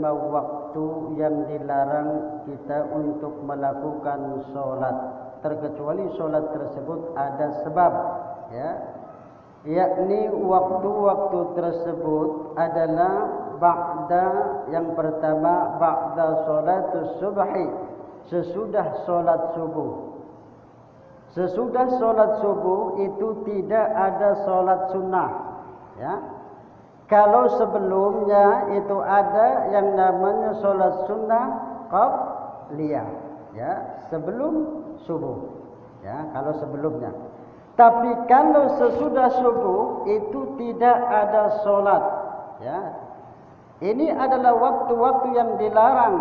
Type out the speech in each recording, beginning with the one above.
waktu yang dilarang kita untuk melakukan sholat, terkecuali sholat tersebut ada sebab, ya, yakni waktu-waktu tersebut adalah ba'da, yang pertama ba'da sholatus subhi, sesudah sholat subuh. Sesudah sholat subuh itu tidak ada sholat sunnah, ya. Kalau sebelumnya itu ada yang namanya sholat sunnah qabliyah, ya, sebelum subuh, ya, kalau sebelumnya. Tapi kalau sesudah subuh itu tidak ada sholat, ya. Ini adalah waktu-waktu yang dilarang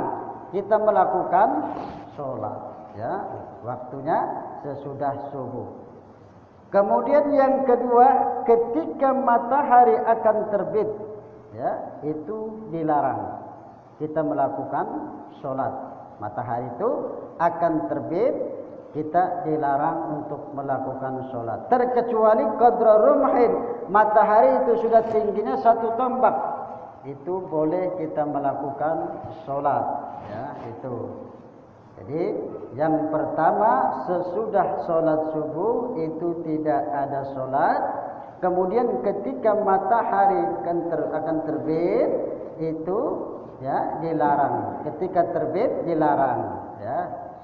kita melakukan sholat, ya, waktunya sesudah subuh. Kemudian yang kedua, ketika matahari akan terbit, ya, itu dilarang kita melakukan sholat. Matahari itu akan terbit, kita dilarang untuk melakukan sholat. Terkecuali qadra rumhin, matahari itu sudah tingginya 1 tombak, itu boleh kita melakukan sholat, ya, itu. Jadi yang pertama, sesudah sholat subuh itu tidak ada sholat. Kemudian ketika matahari akan terbit itu, ya, dilarang. Ketika terbit dilarang, ya,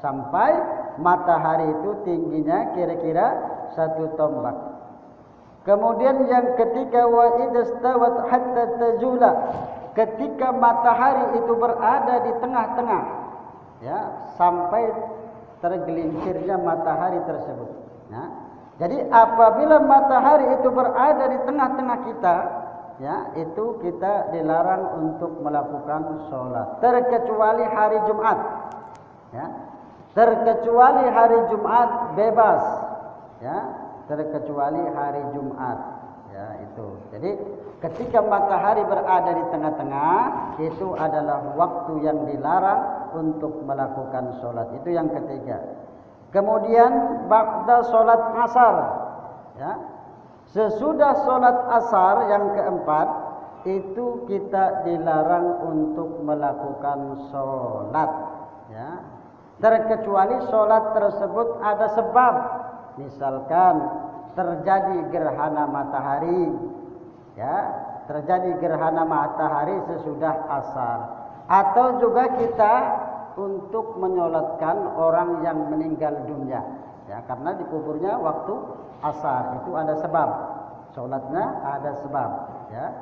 sampai matahari itu tingginya kira-kira 1 tombak. Kemudian yang ketiga, wa idastawat hatta tazula, ketika matahari itu berada di tengah-tengah, ya, sampai tergelincirnya matahari tersebut, ya. Jadi apabila matahari itu berada di tengah-tengah kita, ya, itu kita dilarang untuk melakukan sholat, terkecuali hari Jumat, ya, terkecuali hari Jumat bebas, ya, terkecuali hari Jumat, ya, itu. Jadi ketika matahari berada di tengah-tengah, itu adalah waktu yang dilarang untuk melakukan sholat. Itu yang ketiga. Kemudian ba'da sholat asar, ya, sesudah sholat asar yang keempat, itu kita dilarang untuk melakukan sholat, ya, terkecuali sholat tersebut ada sebab. Misalkan terjadi gerhana matahari, ya, terjadi gerhana matahari sesudah asar, atau juga kita untuk menyolatkan orang yang meninggal dunia, ya, karena dikuburnya waktu asar, itu ada sebab, sholatnya ada sebab, ya.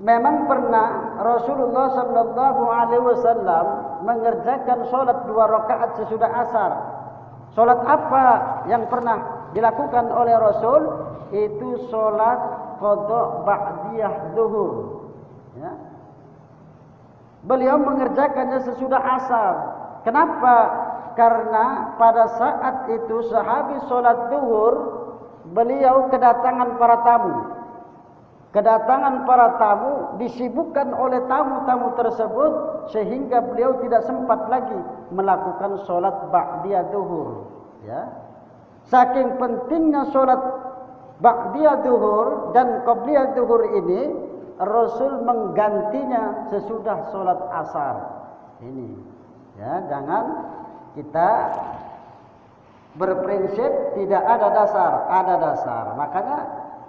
Memang pernah Rasulullah SAW mengerjakan sholat 2 rakaat sesudah asar. Sholat apa yang pernah dilakukan oleh Rasul? Itu sholat qadha ba'diyah zuhur, ya. Beliau mengerjakannya sesudah asar. Kenapa? Karena pada saat itu sehabis sholat zuhur, beliau kedatangan para tamu. Kedatangan para tamu, disibukkan oleh tamu-tamu tersebut, sehingga beliau tidak sempat lagi melakukan sholat ba'diyah zuhur, ya. Saking pentingnya sholat ba'diyah zuhur dan qabliyah zuhur ini, Rasul menggantinya sesudah sholat asar. Ini, ya, jangan kita berprinsip tidak ada dasar, ada dasar. Makanya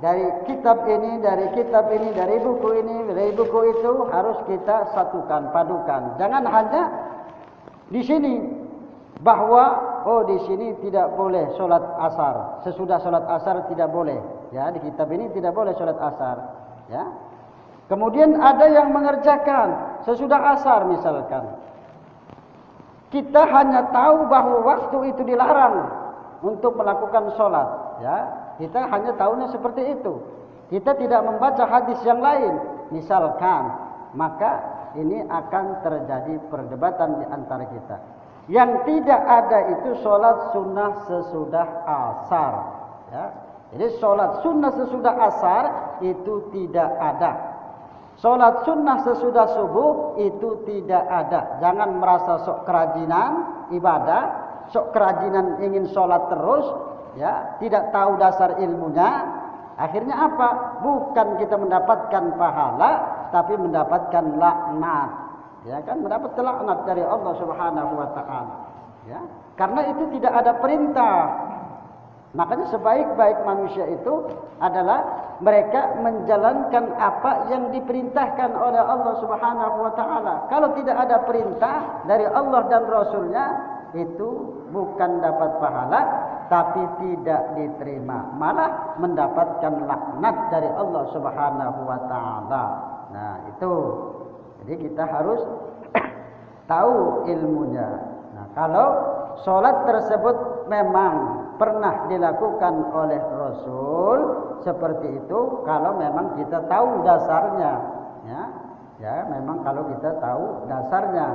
dari kitab ini, dari kitab ini, dari buku ini, dari buku itu harus kita satukan, padukan. Jangan hanya di sini bahwa oh di sini tidak boleh sholat asar, sesudah sholat asar tidak boleh, ya, di kitab ini tidak boleh sholat asar, ya. Kemudian ada yang mengerjakan sesudah asar misalkan. Kita hanya tahu bahwa waktu itu dilarang untuk melakukan sholat, ya. Kita hanya tahunya seperti itu. Kita tidak membaca hadis yang lain, misalkan, maka ini akan terjadi perdebatan di antara kita. Yang tidak ada itu sholat sunnah sesudah asar, ya. Jadi sholat sunnah sesudah asar itu tidak ada. Sholat sunnah sesudah subuh itu tidak ada. Jangan merasa sok kerajinan ibadah, sok kerajinan ingin sholat terus, ya, tidak tahu dasar ilmunya. Akhirnya apa? Bukan kita mendapatkan pahala, tapi mendapatkan laknat. ya kan, mendapat laknat dari Allah Subhanahu wa taala. Ya, karena itu tidak ada perintah. Makanya sebaik-baik manusia itu adalah mereka menjalankan apa yang diperintahkan oleh Allah Subhanahu wa taala. Kalau tidak ada perintah dari Allah dan Rasulnya, itu bukan dapat pahala, tapi tidak diterima, malah mendapatkan laknat dari Allah Subhanahu wa taala. Nah, itu. Jadi kita harus tahu ilmunya. Nah, kalau sholat tersebut memang pernah dilakukan oleh Rasul seperti itu, kalau memang kita tahu dasarnya, ya memang kalau kita tahu dasarnya,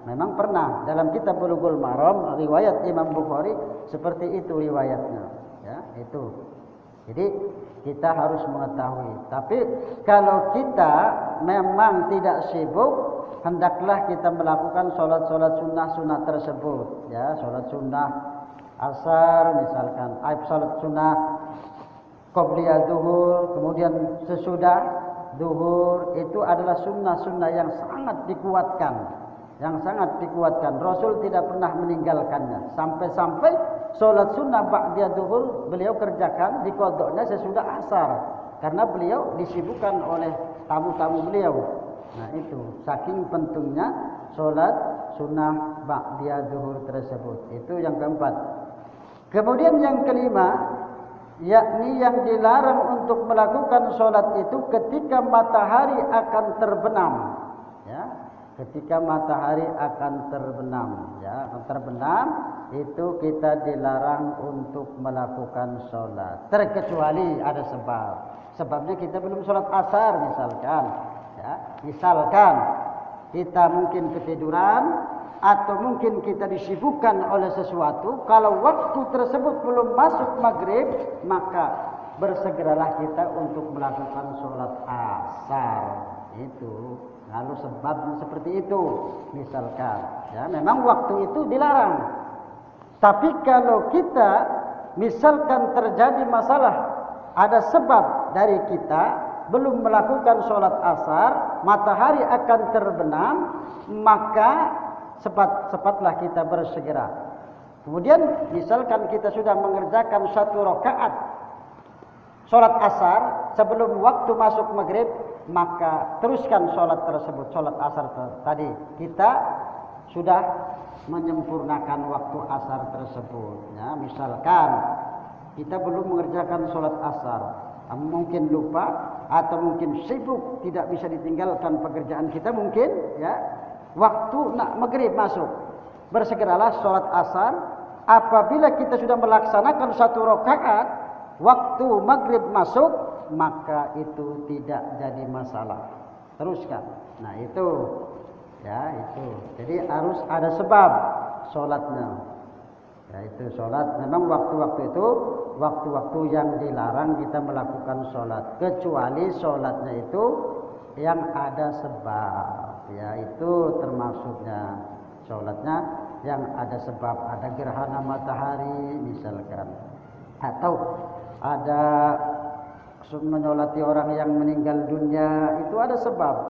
memang pernah. Dalam kitab Bulughul Maram riwayat Imam Bukhari seperti itu riwayatnya, ya itu. Jadi kita harus mengetahui. Tapi kalau kita memang tidak sibuk, hendaklah kita melakukan sholat-sholat sunnah-sunnah tersebut, ya, sholat sunnah asar misalkan, sholat sunnah qobliyah zuhur, kemudian sesudah zuhur, itu adalah sunnah-sunnah yang sangat dikuatkan, Rasul tidak pernah meninggalkannya, sampai-sampai sholat sunnah ba'da zuhur beliau kerjakan di qadanya sesudah asar, karena beliau disibukkan oleh tamu-tamu beliau. Nah itu saking pentingnya sholat sunnah ba'da zuhur tersebut. Itu yang keempat. Kemudian yang kelima, yakni yang dilarang untuk melakukan sholat itu ketika matahari akan terbenam, ya, ketika matahari akan terbenam, ya, akan terbenam, itu kita dilarang untuk melakukan sholat, terkecuali ada sebab. Sebabnya kita belum sholat asar misalkan, ya, misalkan kita mungkin ketiduran atau mungkin kita disibukkan oleh sesuatu. Kalau waktu tersebut belum masuk maghrib, maka bersegeralah kita untuk melakukan sholat asar. Itu lalu sebabnya seperti itu. Misalkan, ya, memang waktu itu dilarang. Tapi kalau kita misalkan terjadi masalah, ada sebab dari kita belum melakukan sholat asar, matahari akan terbenam, maka cepat-cepatlah kita bersegera. Kemudian misalkan kita sudah mengerjakan 1 rakaat sholat asar sebelum waktu masuk maghrib, maka teruskan sholat tersebut, sholat asar tadi. Kita sudah menyempurnakan waktu asar tersebut. Ya, misalkan kita belum mengerjakan sholat asar, mungkin lupa atau mungkin sibuk, tidak bisa ditinggalkan pekerjaan kita mungkin, ya. Waktu maghrib masuk, bersegeralah sholat asar. Apabila kita sudah melaksanakan 1 rakaat, waktu maghrib masuk, maka itu tidak jadi masalah. Teruskan. Nah itu, ya itu. Jadi harus ada sebab sholatnya. Ya itu sholat. Memang waktu-waktu itu waktu-waktu yang dilarang kita melakukan sholat, kecuali sholatnya itu yang ada sebab. Ya itu termasuknya sholatnya yang ada sebab, ada gerhana matahari misalkan, atau ada menyolati orang yang meninggal dunia, itu ada sebab.